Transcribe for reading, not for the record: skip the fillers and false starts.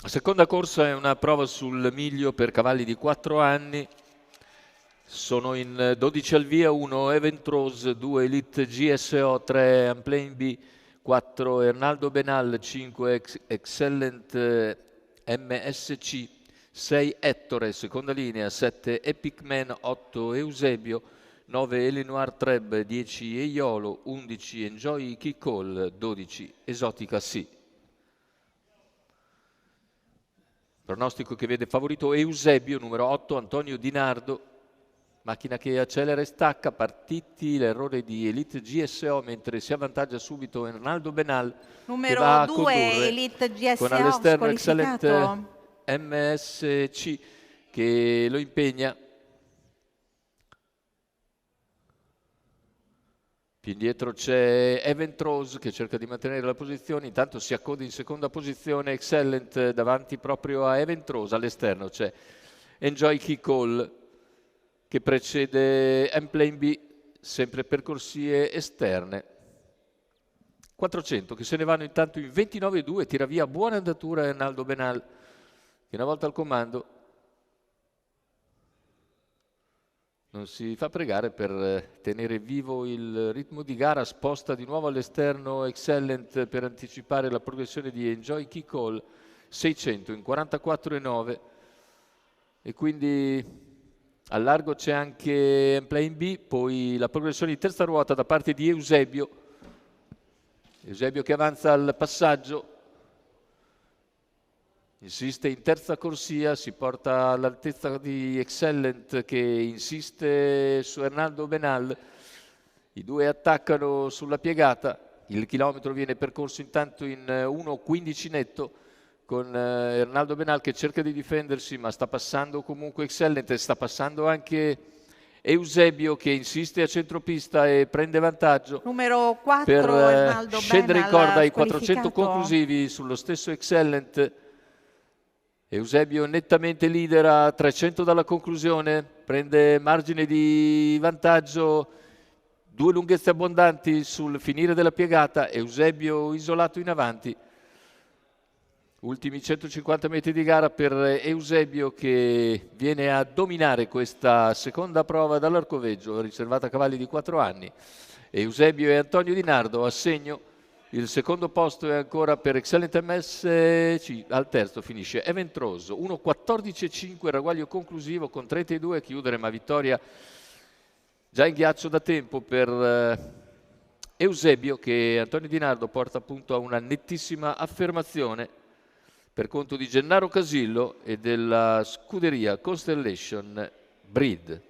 La seconda corsa è una prova sul miglio per cavalli di 4 anni. Sono in 12 al via, 1 Event Rose, 2 Elite GSO, 3 Amplain B, 4 Ernaldo Benal, 5 Excellent MSC, 6 Ettore, seconda linea, 7 Epic Man, 8 Eusebio, 9 Elenoir Treb, 10 Eiolo, 11 Enjoy Kikol, 12 Esotica Sì. Pronostico che vede favorito Eusebio, numero 8 Antonio Di Nardo, macchina che accelera e stacca, partiti l'errore di Elite GSO mentre si avvantaggia subito Ernaldo Benal che va Numero a 2 condurre Elite con GSO all'esterno Excellent squalificato. MSC che lo impegna. Più indietro c'è Event Rose che cerca di mantenere la posizione, intanto si accoda in seconda posizione Excellent davanti proprio a Event Rose, all'esterno c'è Enjoy Kikol che precede Amplain B, sempre per corsie esterne. 400 che se ne vanno intanto in 29-2, tira via buona andatura Ernaldo Benal che una volta al comando non si fa pregare per tenere vivo il ritmo di gara, sposta di nuovo all'esterno Excellent per anticipare la progressione di Enjoy Kikol, 600 in 44,9 e quindi al largo c'è anche Amplain B, poi la progressione di terza ruota da parte di Eusebio che avanza al passaggio. Insiste in terza corsia, si porta all'altezza di Excellent che insiste su Ernaldo Benal. I due attaccano sulla piegata, il chilometro viene percorso intanto in 1:15 netto con Ernaldo Benal che cerca di difendersi ma sta passando comunque Excellent e sta passando anche Eusebio che insiste a centropista e prende vantaggio Numero 4 per Ernaldo scendere in Benal corda ai 400 squalificato. conclusivi sullo stesso Excellent. Eusebio nettamente leader a 300 dalla conclusione, prende margine di vantaggio, due lunghezze abbondanti sul finire della piegata, Eusebio isolato in avanti. Ultimi 150 metri di gara per Eusebio che viene a dominare questa seconda prova dall'Arcoveggio, riservata a cavalli di 4 anni. Eusebio e Antonio Di Nardo a segno. Il secondo posto è ancora per Excellent MSC, al terzo finisce Event Rose, 1:14,5 ragguaglio conclusivo con 32 a chiudere, ma vittoria già in ghiaccio da tempo per Eusebio che Antonio Di Nardo porta appunto a una nettissima affermazione per conto di Gennaro Casillo e della scuderia Constellation Breed.